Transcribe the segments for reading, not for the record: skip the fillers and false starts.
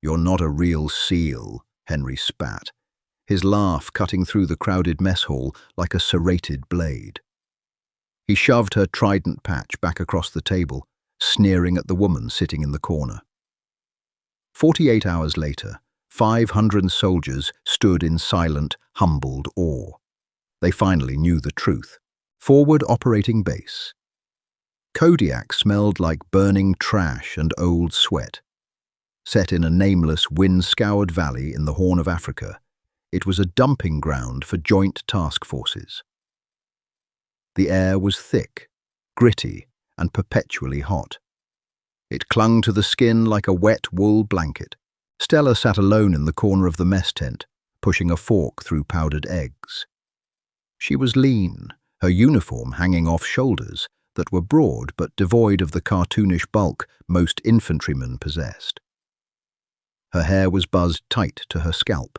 "You're not a real SEAL," Henry spat, his laugh cutting through the crowded mess hall like a serrated blade. He shoved her trident patch back across the table, sneering at the woman sitting in the corner. 48 hours later, 500 soldiers stood in silent, humbled awe. They finally knew the truth. Forward operating base. Kodiak smelled like burning trash and old sweat. Set in a nameless, wind-scoured valley in the Horn of Africa, it was a dumping ground for joint task forces. The air was thick, gritty, and perpetually hot. It clung to the skin like a wet wool blanket. Stella sat alone in the corner of the mess tent, pushing a fork through powdered eggs. She was lean, her uniform hanging off shoulders that were broad but devoid of the cartoonish bulk most infantrymen possessed. Her hair was buzzed tight to her scalp.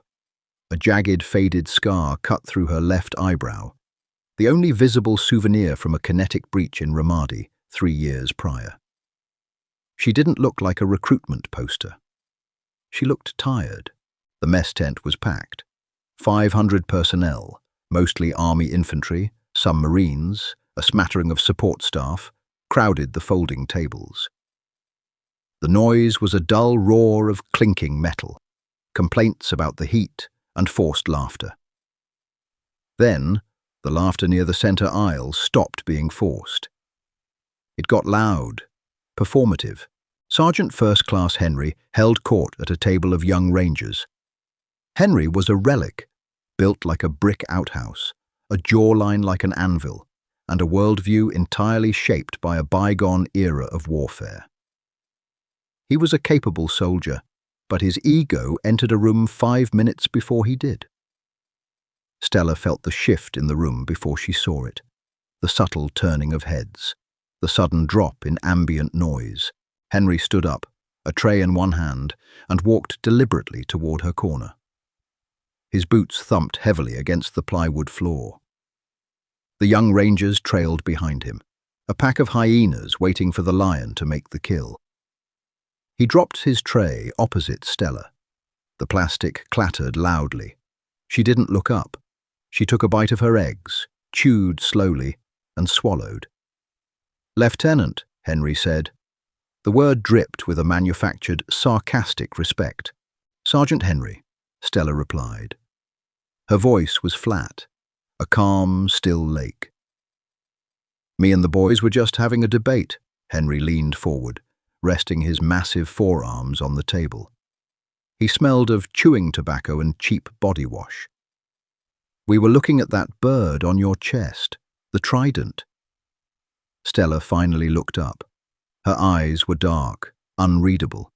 A jagged, faded scar cut through her left eyebrow, the only visible souvenir from a kinetic breach in Ramadi 3 years prior. She didn't look like a recruitment poster. She looked tired. The mess tent was packed. 500 personnel, mostly army infantry, some Marines, a smattering of support staff, crowded the folding tables. The noise was a dull roar of clinking metal, complaints about the heat, and forced laughter. Then, the laughter near the center aisle stopped being forced. It got loud, performative. Sergeant First Class Henry held court at a table of young rangers. Henry was a relic, built like a brick outhouse, a jawline like an anvil, and a worldview entirely shaped by a bygone era of warfare. He was a capable soldier, but his ego entered a room 5 minutes before he did. Stella felt the shift in the room before she saw it, the subtle turning of heads, the sudden drop in ambient noise. Henry stood up, a tray in one hand, and walked deliberately toward her corner. His boots thumped heavily against the plywood floor. The young rangers trailed behind him, a pack of hyenas waiting for the lion to make the kill. He dropped his tray opposite Stella. The plastic clattered loudly. She didn't look up. She took a bite of her eggs, chewed slowly, and swallowed. "Lieutenant," Henry said. The word dripped with a manufactured, sarcastic respect. "Sergeant Henry," Stella replied. Her voice was flat, a calm, still lake. "Me and the boys were just having a debate." Henry leaned forward, resting his massive forearms on the table. He smelled of chewing tobacco and cheap body wash. "We were looking at that bird on your chest, the trident." Stella finally looked up. Her eyes were dark, unreadable.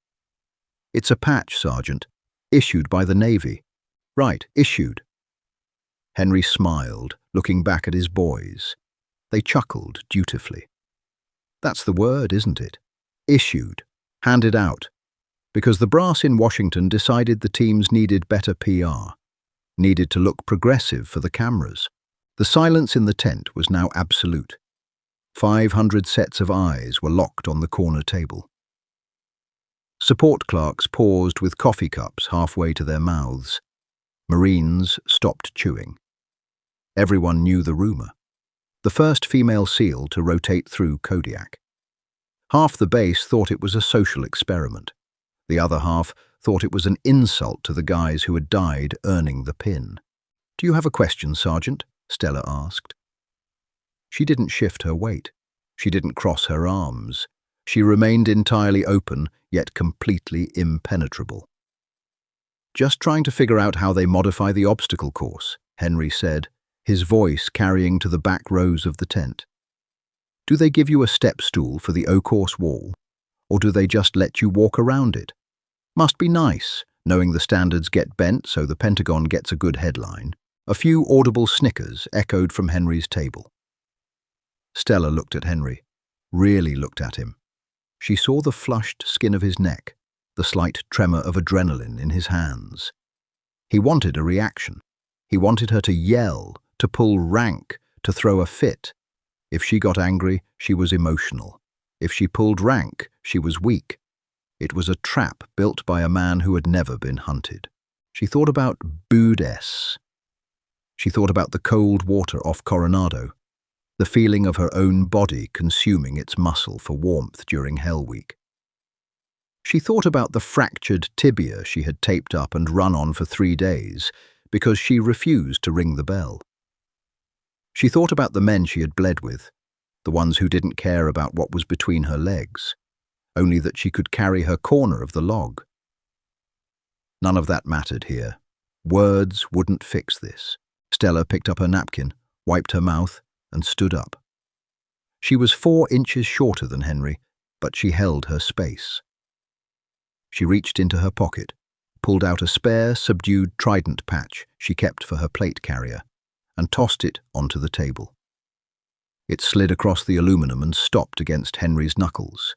"It's a patch, Sergeant. Issued by the Navy." "Right, issued." Henry smiled, looking back at his boys. They chuckled dutifully. "That's the word, isn't it? Issued. Handed out. Because the brass in Washington decided the teams needed better PR. Needed to look progressive for the cameras." The silence in the tent was now absolute. 500 sets of eyes were locked on the corner table. Support clerks paused with coffee cups halfway to their mouths. Marines stopped chewing. Everyone knew the rumor. The first female SEAL to rotate through Kodiak. Half the base thought it was a social experiment. The other half thought it was an insult to the guys who had died earning the pin. "Do you have a question, Sergeant?" Stella asked. She didn't shift her weight. She didn't cross her arms. She remained entirely open, yet completely impenetrable. "Just trying to figure out how they modify the obstacle course," Henry said, his voice carrying to the back rows of the tent. "Do they give you a step stool for the O-course wall, or do they just let you walk around it? Must be nice, knowing the standards get bent so the Pentagon gets a good headline." A few audible snickers echoed from Henry's table. Stella looked at Henry, really looked at him. She saw the flushed skin of his neck, the slight tremor of adrenaline in his hands. He wanted a reaction. He wanted her to yell, to pull rank, to throw a fit. If she got angry, she was emotional. If she pulled rank, she was weak. It was a trap built by a man who had never been hunted. She thought about Boudes. She thought about the cold water off Coronado, the feeling of her own body consuming its muscle for warmth during Hell Week. She thought about the fractured tibia she had taped up and run on for 3 days because she refused to ring the bell. She thought about the men she had bled with, the ones who didn't care about what was between her legs, only that she could carry her corner of the log. None of that mattered here. Words wouldn't fix this. Stella picked up her napkin, wiped her mouth, and stood up. She was 4 inches shorter than Henry, but she held her space. She reached into her pocket, pulled out a spare, subdued trident patch she kept for her plate carrier, and tossed it onto the table. It slid across the aluminum and stopped against Henry's knuckles.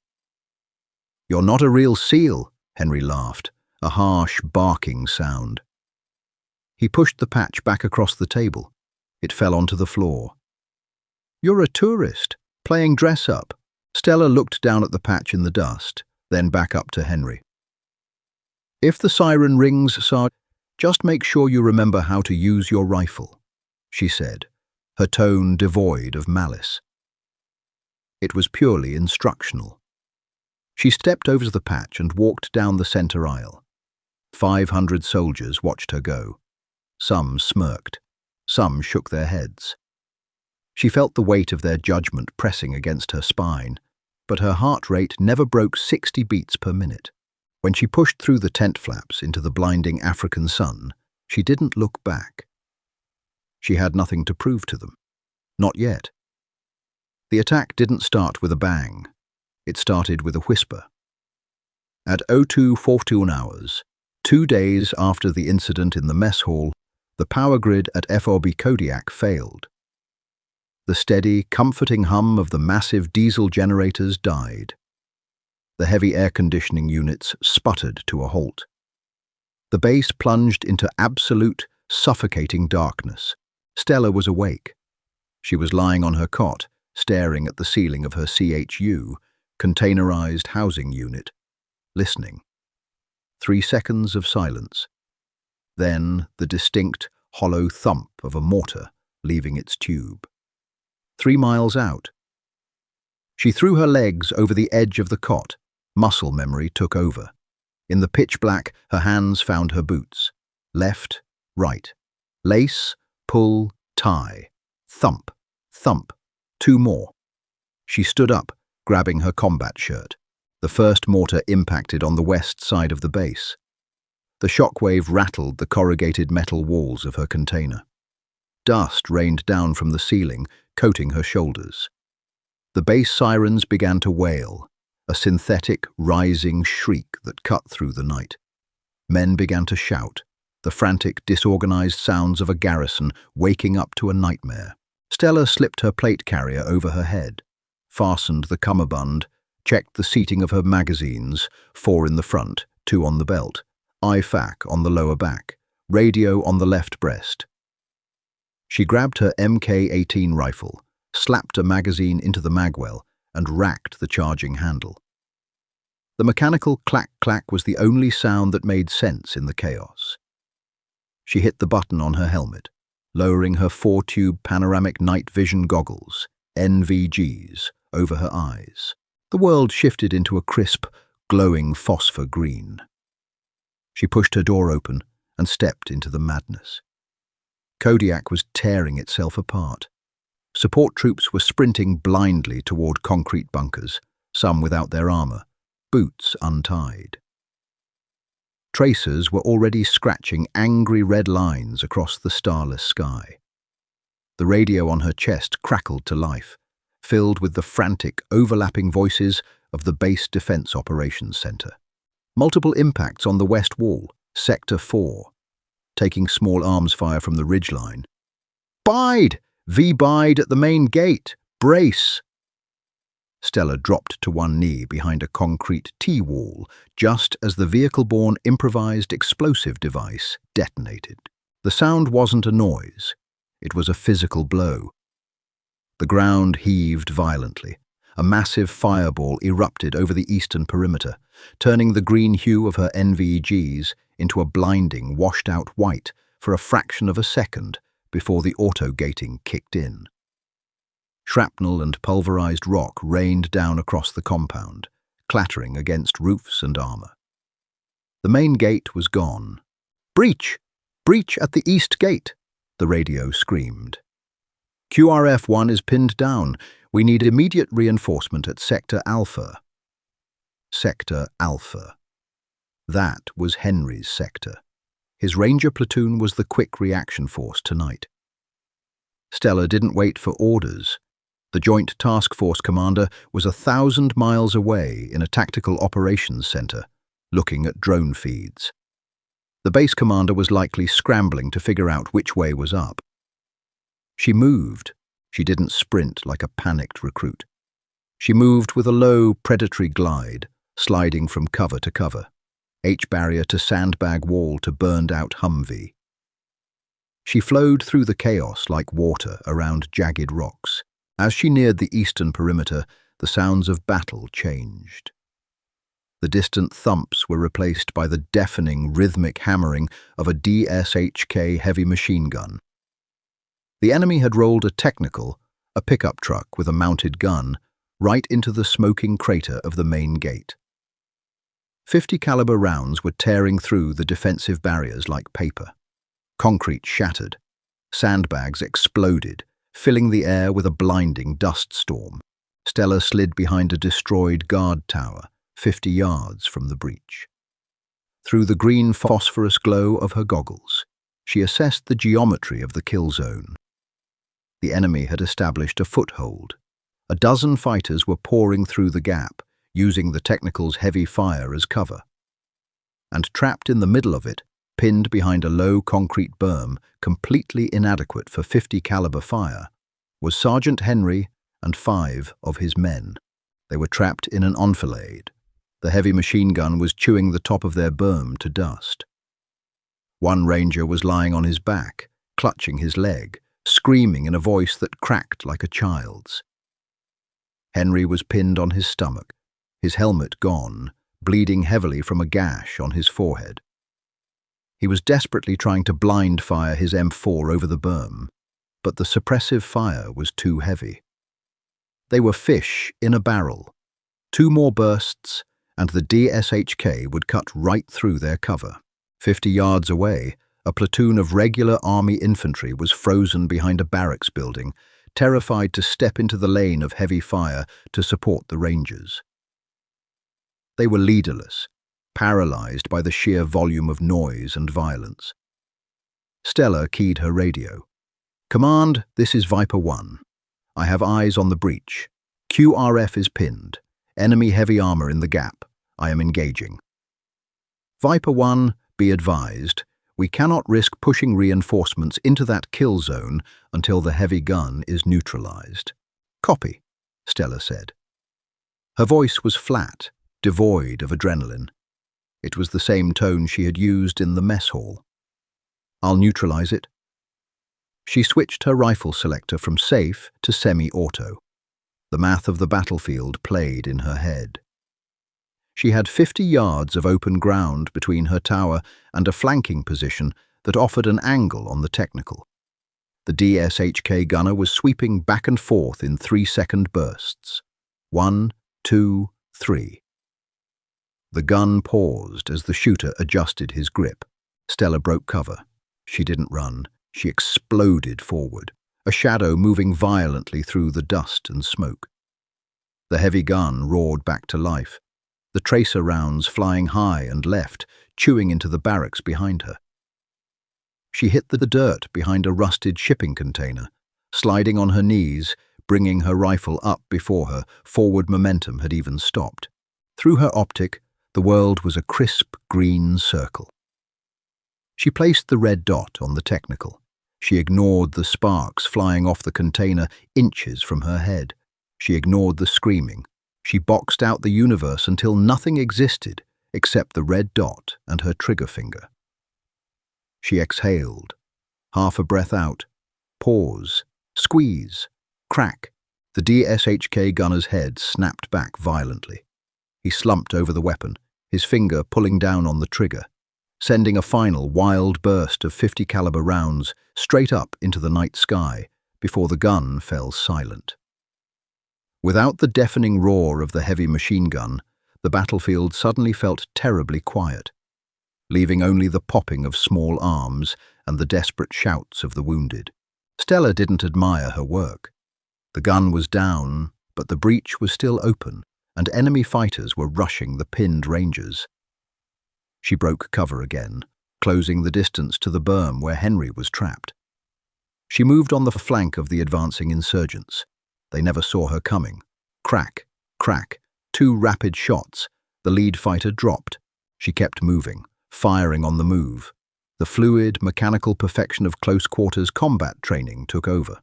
"You're not a real seal," Henry laughed, a harsh, barking sound. He pushed the patch back across the table. It fell onto the floor. "You're a tourist, playing dress-up." Stella looked down at the patch in the dust, then back up to Henry. "If the siren rings, Sarge, just make sure you remember how to use your rifle," she said, her tone devoid of malice. It was purely instructional. She stepped over to the patch and walked down the center aisle. 500 soldiers watched her go. Some smirked. Some shook their heads. She felt the weight of their judgment pressing against her spine, but her heart rate never broke 60 beats per minute. When she pushed through the tent flaps into the blinding African sun, she didn't look back. She had nothing to prove to them. Not yet. The attack didn't start with a bang. It started with a whisper. At 02:14 hours, 2 days after the incident in the mess hall, the power grid at FOB Kodiak failed. The steady, comforting hum of the massive diesel generators died. The heavy air conditioning units sputtered to a halt. The base plunged into absolute, suffocating darkness. Stella was awake. She was lying on her cot, staring at the ceiling of her CHU, containerized housing unit, listening. 3 seconds of silence. Then the distinct, hollow thump of a mortar leaving its tube. 3 miles out. She threw her legs over the edge of the cot. Muscle memory took over. In the pitch black, her hands found her boots. Left, right. Lace, pull, tie. Thump, thump. 2 more. She stood up, grabbing her combat shirt. The first mortar impacted on the west side of the base. The shockwave rattled the corrugated metal walls of her container. Dust rained down from the ceiling, coating her shoulders. The base sirens began to wail, a synthetic, rising shriek that cut through the night. Men began to shout, the frantic, disorganized sounds of a garrison waking up to a nightmare. Stella slipped her plate carrier over her head, fastened the cummerbund, checked the seating of her magazines, 4 in the front, 2 on the belt, IFAC on the lower back, radio on the left breast. She grabbed her MK-18 rifle, slapped a magazine into the magwell, and racked the charging handle. The mechanical clack-clack was the only sound that made sense in the chaos. She hit the button on her helmet, lowering her 4-tube panoramic night vision goggles, NVGs, over her eyes. The world shifted into a crisp, glowing phosphor green. She pushed her door open and stepped into the madness. Kodiak was tearing itself apart. Support troops were sprinting blindly toward concrete bunkers, some without their armor, boots untied. Tracers were already scratching angry red lines across the starless sky. The radio on her chest crackled to life, filled with the frantic, overlapping voices of the Base Defense Operations Center. Multiple impacts on the west wall, Sector 4, taking small arms fire from the ridgeline. "Bide! V-bide at the main gate! Brace!" Stella dropped to one knee behind a concrete T-wall just as the vehicle-borne improvised explosive device detonated. The sound wasn't a noise. It was a physical blow. The ground heaved violently. A massive fireball erupted over the eastern perimeter, turning the green hue of her NVEGs into a blinding, washed-out white for a fraction of a second before the auto-gating kicked in. Shrapnel and pulverized rock rained down across the compound, clattering against roofs and armor. The main gate was gone. "Breach! Breach at the east gate!" the radio screamed. "QRF-1 is pinned down. We need immediate reinforcement at Sector Alpha." Sector Alpha. That was Henry's sector. His Ranger platoon was the quick reaction force tonight. Stella didn't wait for orders. The Joint Task Force commander was 1,000 miles away in a tactical operations center, looking at drone feeds. The base commander was likely scrambling to figure out which way was up. She moved. She didn't sprint like a panicked recruit. She moved with a low, predatory glide, sliding from cover to cover, H-barrier to sandbag wall to burned-out Humvee. She flowed through the chaos like water around jagged rocks. As she neared the eastern perimeter, the sounds of battle changed. The distant thumps were replaced by the deafening, rhythmic hammering of a DSHK heavy machine gun. The enemy had rolled a technical, a pickup truck with a mounted gun, right into the smoking crater of the main gate. 50 caliber rounds were tearing through the defensive barriers like paper. Concrete shattered. Sandbags exploded, filling the air with a blinding dust storm. Stella slid behind a destroyed guard tower, 50 yards from the breach. Through the green phosphorus glow of her goggles, she assessed the geometry of the kill zone. The enemy had established a foothold. A dozen fighters were pouring through the gap, using the technical's heavy fire as cover. And trapped in the middle of it, pinned behind a low concrete berm, completely inadequate for 50 caliber fire, was Sergeant Henry and 5 of his men. They were trapped in an enfilade. The heavy machine gun was chewing the top of their berm to dust. One ranger was lying on his back, clutching his leg, screaming in a voice that cracked like a child's. Henry was pinned on his stomach, his helmet gone, bleeding heavily from a gash on his forehead. He was desperately trying to blind fire his M4 over the berm, but the suppressive fire was too heavy. They were fish in a barrel. 2 more bursts, and the DSHK would cut right through their cover. 50 yards away, a platoon of regular army infantry was frozen behind a barracks building, terrified to step into the lane of heavy fire to support the Rangers. They were leaderless, paralyzed by the sheer volume of noise and violence. Stella keyed her radio. "Command, this is Viper 1. I have eyes on the breach. QRF is pinned. Enemy heavy armor in the gap. I am engaging." "Viper 1, be advised. We cannot risk pushing reinforcements into that kill zone until the heavy gun is neutralized." "Copy," Stella said. Her voice was flat, devoid of adrenaline. It was the same tone she had used in the mess hall. "I'll neutralize it." She switched her rifle selector from safe to semi-auto. The math of the battlefield played in her head. She had 50 yards of open ground between her tower and a flanking position that offered an angle on the technical. The DSHK gunner was sweeping back and forth in 3-second bursts. 1, 2, 3. The gun paused as the shooter adjusted his grip. Stella broke cover. She didn't run. She exploded forward, a shadow moving violently through the dust and smoke. The heavy gun roared back to life, the tracer rounds flying high and left, chewing into the barracks behind her. She hit the dirt behind a rusted shipping container, sliding on her knees, bringing her rifle up before her. Forward momentum had even stopped. Through her optic, the world was a crisp green circle. She placed the red dot on the technical. She ignored the sparks flying off the container inches from her head. She ignored the screaming. She boxed out the universe until nothing existed except the red dot and her trigger finger. She exhaled, half a breath out, pause, squeeze, crack. The DSHK gunner's head snapped back violently. He slumped over the weapon, his finger pulling down on the trigger, sending a final wild burst of 50 caliber rounds straight up into the night sky before the gun fell silent. Without the deafening roar of the heavy machine gun, the battlefield suddenly felt terribly quiet, leaving only the popping of small arms and the desperate shouts of the wounded. Stella didn't admire her work. The gun was down, but the breach was still open, and enemy fighters were rushing the pinned Rangers. She broke cover again, closing the distance to the berm where Henry was trapped. She moved on the flank of the advancing insurgents. They never saw her coming. Crack, crack, 2 rapid shots. The lead fighter dropped. She kept moving, firing on the move. The fluid, mechanical perfection of close-quarters combat training took over.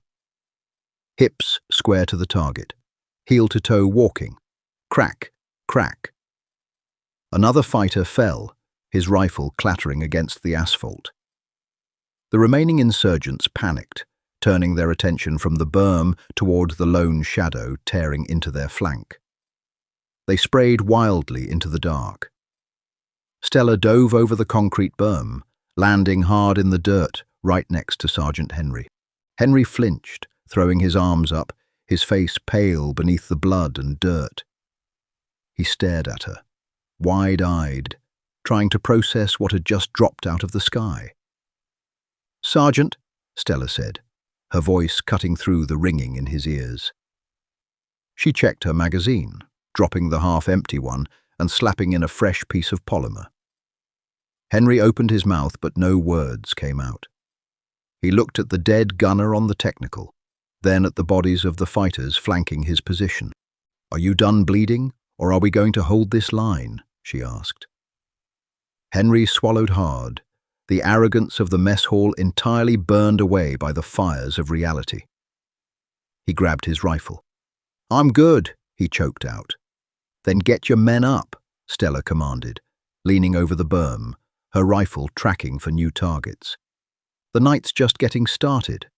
Hips square to the target, heel-to-toe walking. Crack, crack. Another fighter fell, his rifle clattering against the asphalt. The remaining insurgents panicked, turning their attention from the berm toward the lone shadow tearing into their flank. They sprayed wildly into the dark. Stella dove over the concrete berm, landing hard in the dirt right next to Sergeant Henry. Henry flinched, throwing his arms up, his face pale beneath the blood and dirt. He stared at her, wide-eyed, trying to process what had just dropped out of the sky. "Sergeant," Stella said, her voice cutting through the ringing in his ears. She checked her magazine, dropping the half-empty one and slapping in a fresh piece of polymer. Henry opened his mouth, but no words came out. He looked at the dead gunner on the technical, then at the bodies of the fighters flanking his position. "Are you done bleeding, or are we going to hold this line?" she asked. Henry swallowed hard, the arrogance of the mess hall entirely burned away by the fires of reality. He grabbed his rifle. "I'm good," he choked out. "Then get your men up," Stella commanded, leaning over the berm, her rifle tracking for new targets. "The night's just getting started."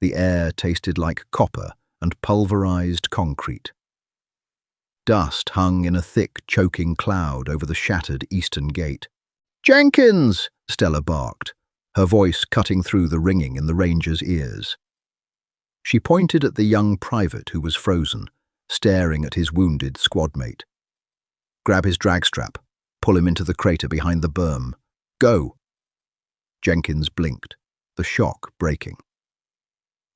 The air tasted like copper and pulverized concrete. Dust hung in a thick, choking cloud over the shattered eastern gate. "Jenkins!" Stella barked, her voice cutting through the ringing in the ranger's ears. She pointed at the young private who was frozen, staring at his wounded squadmate. "Grab his dragstrap, pull him into the crater behind the berm. Go!" Jenkins blinked, the shock breaking.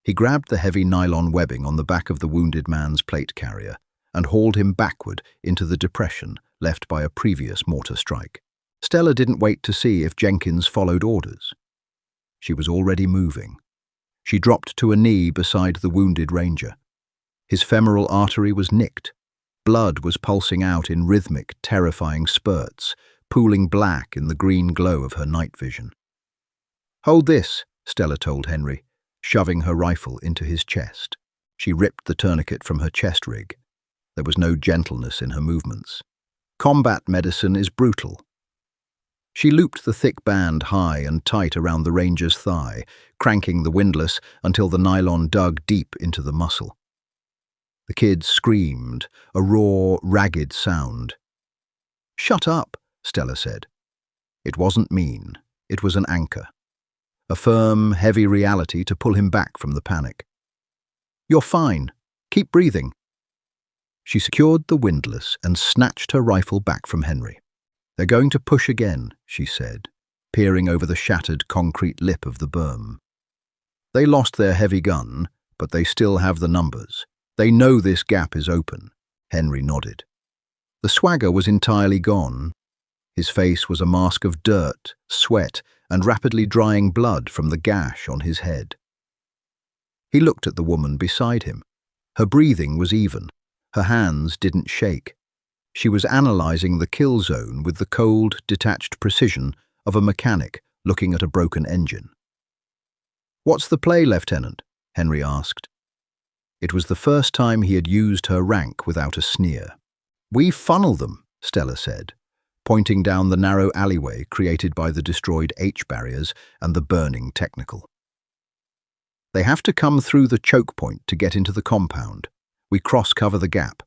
He grabbed the heavy nylon webbing on the back of the wounded man's plate carrier and hauled him backward into the depression left by a previous mortar strike. Stella didn't wait to see if Jenkins followed orders. She was already moving. She dropped to a knee beside the wounded ranger. His femoral artery was nicked. Blood was pulsing out in rhythmic, terrifying spurts, pooling black in the green glow of her night vision. "Hold this," Stella told Henry, shoving her rifle into his chest. She ripped the tourniquet from her chest rig. There was no gentleness in her movements. Combat medicine is brutal. She looped the thick band high and tight around the ranger's thigh, cranking the windlass until the nylon dug deep into the muscle. The kid screamed, a raw, ragged sound. "Shut up," Stella said. It wasn't mean. It was an anchor. A firm, heavy reality to pull him back from the panic. "You're fine. Keep breathing." She secured the windlass and snatched her rifle back from Henry. "They're going to push again," she said, peering over the shattered concrete lip of the berm. "They lost their heavy gun, but they still have the numbers. They know this gap is open." Henry nodded. The swagger was entirely gone. His face was a mask of dirt, sweat, and rapidly drying blood from the gash on his head. He looked at the woman beside him. Her breathing was even. Her hands didn't shake. She was analyzing the kill zone with the cold, detached precision of a mechanic looking at a broken engine. "What's the play, Lieutenant?" Henry asked. It was the first time he had used her rank without a sneer. "We funnel them," Stella said, pointing down the narrow alleyway created by the destroyed H-barriers and the burning technical. They have to come through the choke point to get into the compound. We cross-cover the gap.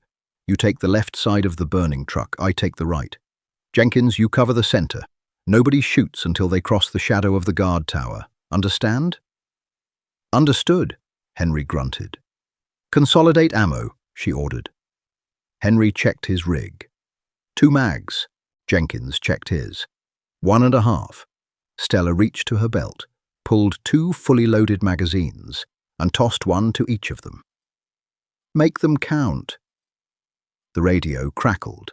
You take the left side of the burning truck, I take the right. Jenkins, you cover the center. Nobody shoots until they cross the shadow of the guard tower. Understand? Understood, Henry grunted. Consolidate ammo, she ordered. Henry checked his rig. 2 mags. Jenkins checked his. 1.5. Stella reached to her belt, pulled 2 fully loaded magazines, and tossed one to each of them. Make them count. The radio crackled.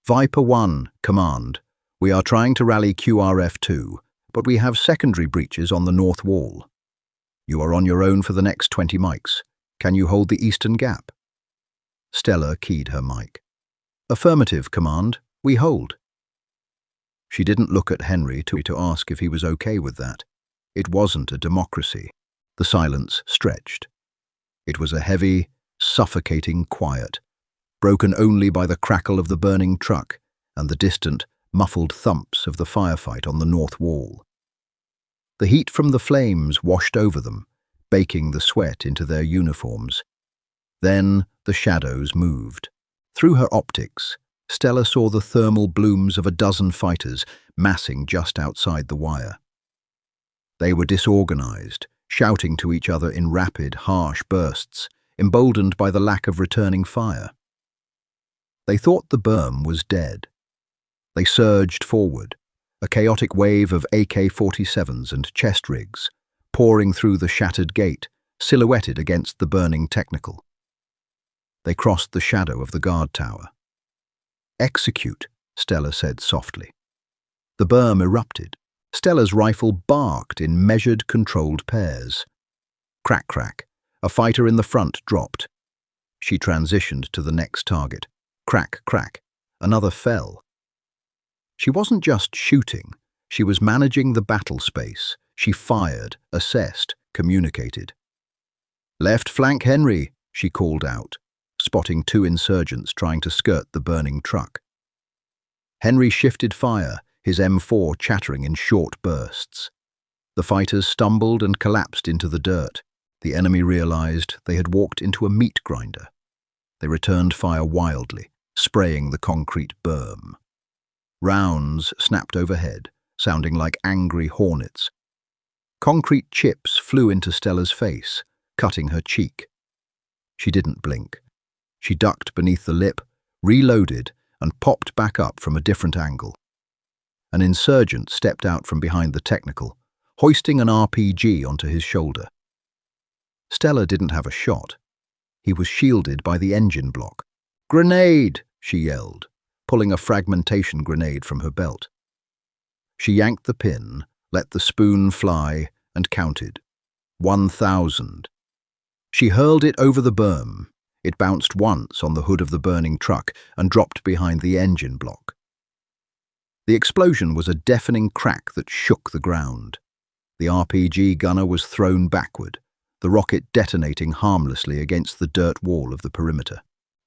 Viper 1, command. We are trying to rally QRF-2, but we have secondary breaches on the north wall. You are on your own for the next 20 mics. Can you hold the eastern gap? Stella keyed her mic. Affirmative, command. We hold. She didn't look at Henry to ask if he was okay with that. It wasn't a democracy. The silence stretched. It was a heavy, suffocating quiet, broken only by the crackle of the burning truck and the distant, muffled thumps of the firefight on the north wall. The heat from the flames washed over them, baking the sweat into their uniforms. Then the shadows moved. Through her optics, Stella saw the thermal blooms of a dozen fighters massing just outside the wire. They were disorganized, shouting to each other in rapid, harsh bursts, emboldened by the lack of returning fire. They thought the berm was dead. They surged forward, a chaotic wave of AK-47s and chest rigs, pouring through the shattered gate, silhouetted against the burning technical. They crossed the shadow of the guard tower. Execute, Stella said softly. The berm erupted. Stella's rifle barked in measured, controlled pairs. Crack, crack. A fighter in the front dropped. She transitioned to the next target. Crack, crack. Another fell. She wasn't just shooting. She was managing the battle space. She fired, assessed, communicated. Left flank, Henry, she called out, spotting 2 insurgents trying to skirt the burning truck. Henry shifted fire, his M4 chattering in short bursts. The fighters stumbled and collapsed into the dirt. The enemy realized they had walked into a meat grinder. They returned fire wildly, spraying the concrete berm. Rounds snapped overhead, sounding like angry hornets. Concrete chips flew into Stella's face, cutting her cheek. She didn't blink. She ducked beneath the lip, reloaded, and popped back up from a different angle. An insurgent stepped out from behind the technical, hoisting an RPG onto his shoulder. Stella didn't have a shot. He was shielded by the engine block. "Grenade!" she yelled, pulling a fragmentation grenade from her belt. She yanked the pin, let the spoon fly, and counted. 1,000. She hurled it over the berm. It bounced once on the hood of the burning truck and dropped behind the engine block. The explosion was a deafening crack that shook the ground. The RPG gunner was thrown backward, the rocket detonating harmlessly against the dirt wall of the perimeter.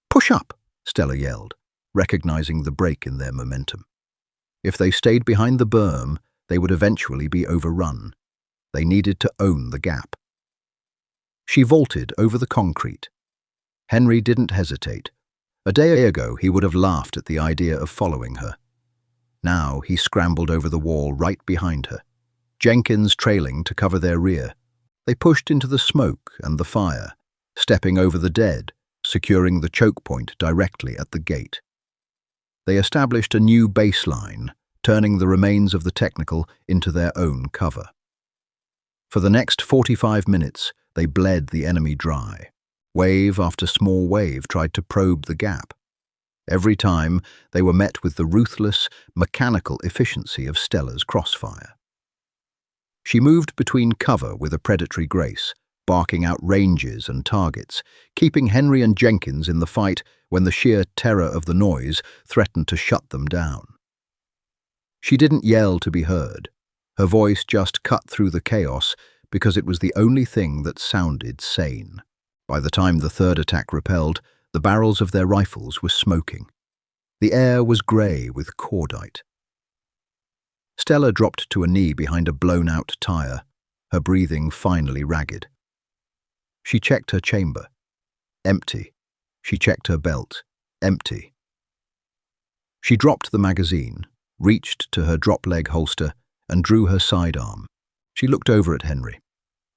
"Push up!" Stella yelled, recognizing the break in their momentum. If they stayed behind the berm, they would eventually be overrun. They needed to own the gap. She vaulted over the concrete. Henry didn't hesitate. A day ago, he would have laughed at the idea of following her. Now he scrambled over the wall right behind her, Jenkins trailing to cover their rear. They pushed into the smoke and the fire, stepping over the dead, securing the choke point directly at the gate. They established a new baseline, turning the remains of the technical into their own cover. For the next 45 minutes, they bled the enemy dry. Wave after small wave tried to probe the gap. Every time, they were met with the ruthless, mechanical efficiency of Stella's crossfire. She moved between cover with a predatory grace, barking out ranges and targets, keeping Henry and Jenkins in the fight when the sheer terror of the noise threatened to shut them down. She didn't yell to be heard. Her voice just cut through the chaos because it was the only thing that sounded sane. By the time the third attack repelled, the barrels of their rifles were smoking. The air was grey with cordite. Stella dropped to a knee behind a blown-out tire, her breathing finally ragged. She checked her chamber. Empty. She checked her belt. Empty. She dropped the magazine, reached to her drop-leg holster, and drew her sidearm. She looked over at Henry.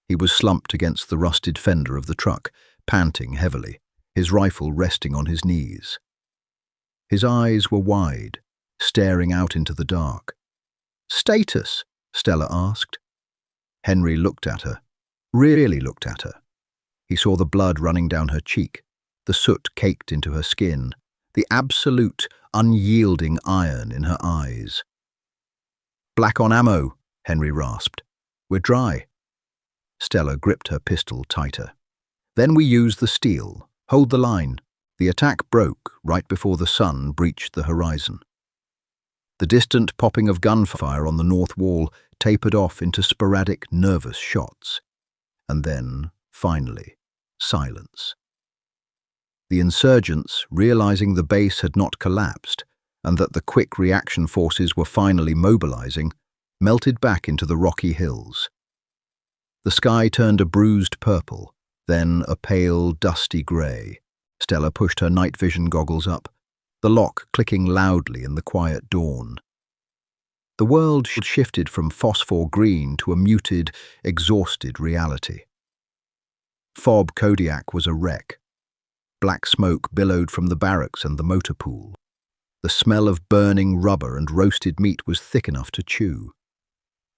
He was slumped against the rusted fender of the truck, panting heavily, his rifle resting on his knees. His eyes were wide, staring out into the dark. "Status?" Stella asked. Henry looked at her, really looked at her. He saw the blood running down her cheek, the soot caked into her skin, the absolute, unyielding iron in her eyes. "Black on ammo," Henry rasped. "We're dry." Stella gripped her pistol tighter. "Then we use the steel. Hold the line." The attack broke right before the sun breached the horizon. The distant popping of gunfire on the north wall tapered off into sporadic, nervous shots. And then, finally, silence. The insurgents, realizing the base had not collapsed and that the quick reaction forces were finally mobilizing, melted back into the rocky hills. The sky turned a bruised purple, then a pale, dusty grey. Stella pushed her night vision goggles up, the lock clicking loudly in the quiet dawn. The world shifted from phosphor green to a muted, exhausted reality. Fob Kodiak was a wreck. Black smoke billowed from the barracks and the motor pool. The smell of burning rubber and roasted meat was thick enough to chew.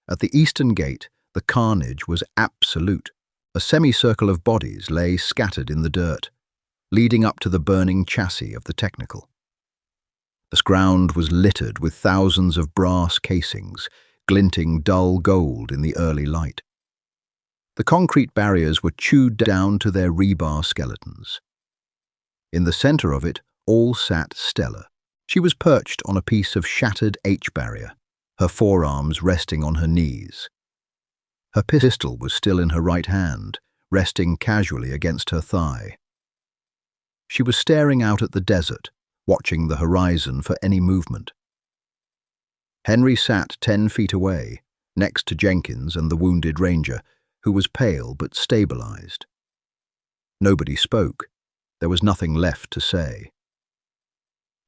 At the eastern gate, the carnage was absolute. A semicircle of bodies lay scattered in the dirt, leading up to the burning chassis of the technical. The ground was littered with thousands of brass casings, glinting dull gold in the early light. The concrete barriers were chewed down to their rebar skeletons. In the center of it, all sat Stella. She was perched on a piece of shattered H-barrier, her forearms resting on her knees. Her pistol was still in her right hand, resting casually against her thigh. She was staring out at the desert, watching the horizon for any movement. Henry sat 10 feet away, next to Jenkins and the wounded ranger, who was pale but stabilized. Nobody spoke. There was nothing left to say.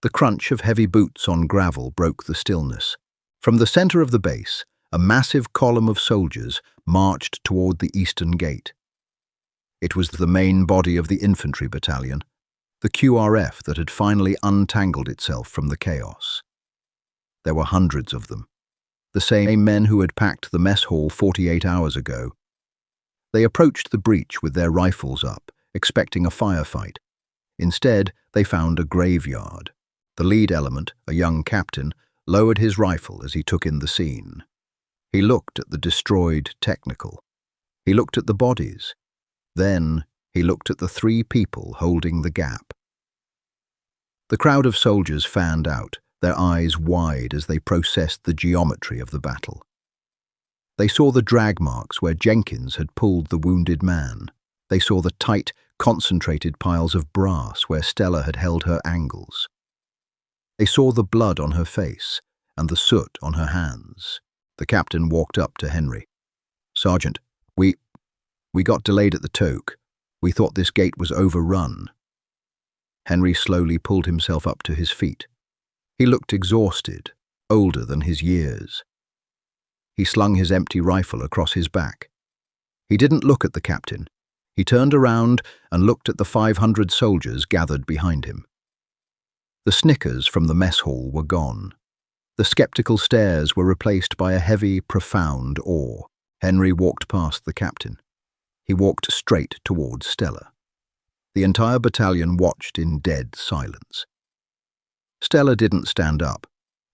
The crunch of heavy boots on gravel broke the stillness. From the center of the base, a massive column of soldiers marched toward the eastern gate. It was the main body of the infantry battalion, the QRF that had finally untangled itself from the chaos. There were hundreds of them, the same men who had packed the mess hall 48 hours ago. They approached the breach with their rifles up, expecting a firefight. Instead, they found a graveyard. The lead element, a young captain, lowered his rifle as he took in the scene. He looked at the destroyed technical. He looked at the bodies. Then he looked at the 3 people holding the gap. The crowd of soldiers fanned out, their eyes wide as they processed the geometry of the battle. They saw the drag marks where Jenkins had pulled the wounded man. They saw the tight, concentrated piles of brass where Stella had held her angles. They saw the blood on her face and the soot on her hands. The captain walked up to Henry. "Sergeant, we got delayed at the Toke. We thought this gate was overrun." Henry slowly pulled himself up to his feet. He looked exhausted, older than his years. He slung his empty rifle across his back. He didn't look at the captain. He turned around and looked at the 500 soldiers gathered behind him. The snickers from the mess hall were gone. The skeptical stares were replaced by a heavy, profound awe. Henry walked past the captain. He walked straight towards Stella. The entire battalion watched in dead silence. Stella didn't stand up.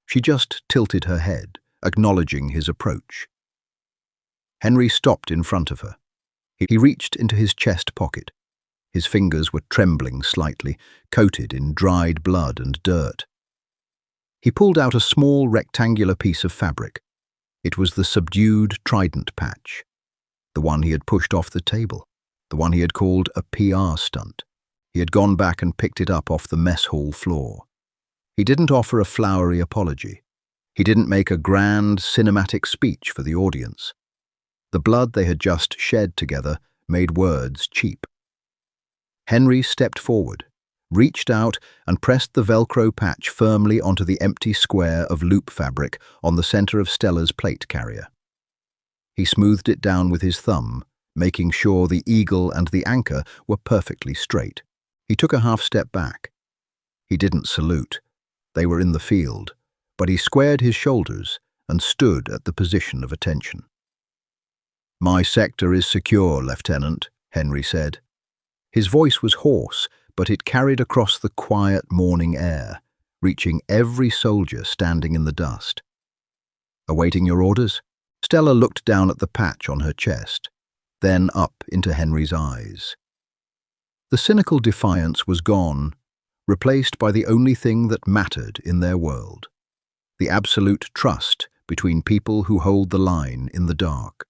She just tilted her head, acknowledging his approach. Henry stopped in front of her. He reached into his chest pocket. His fingers were trembling slightly, coated in dried blood and dirt. He pulled out a small rectangular piece of fabric. It was the subdued trident patch, the one he had pushed off the table, the one he had called a PR stunt. He had gone back and picked it up off the mess hall floor. He didn't offer a flowery apology. He didn't make a grand, cinematic speech for the audience. The blood they had just shed together made words cheap. Henry stepped forward, reached out and pressed the Velcro patch firmly onto the empty square of loop fabric on the center of Stella's plate carrier. He smoothed it down with his thumb, making sure the eagle and the anchor were perfectly straight. He took a half step back. He didn't salute. They were in the field, but he squared his shoulders and stood at the position of attention. "My sector is secure, Lieutenant," Henry said. His voice was hoarse, but it carried across the quiet morning air, reaching every soldier standing in the dust. "Awaiting your orders?" Stella looked down at the patch on her chest, then up into Henry's eyes. The cynical defiance was gone, replaced by the only thing that mattered in their world: the absolute trust between people who hold the line in the dark.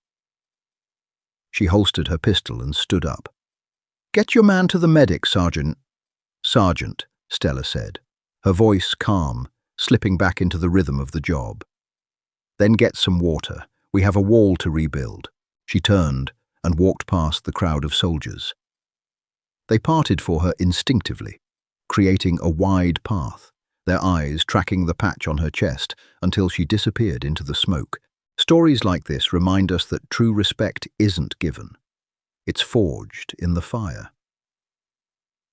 She holstered her pistol and stood up. "Get your man to the medic, Sergeant." "Sergeant," Stella said, her voice calm, slipping back into the rhythm of the job. "Then get some water. We have a wall to rebuild." She turned and walked past the crowd of soldiers. They parted for her instinctively, creating a wide path, their eyes tracking the patch on her chest until she disappeared into the smoke. Stories like this remind us that true respect isn't given. It's forged in the fire.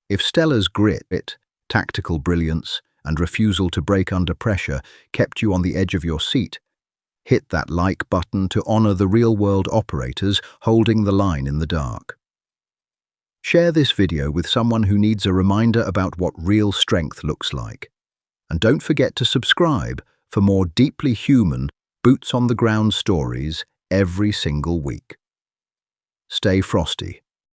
If Stella's grit, tactical brilliance, and refusal to break under pressure kept you on the edge of your seat, hit that like button to honor the real-world operators holding the line in the dark. Share this video with someone who needs a reminder about what real strength looks like. And don't forget to subscribe for more deeply human, boots-on-the-ground stories every single week. Stay frosty.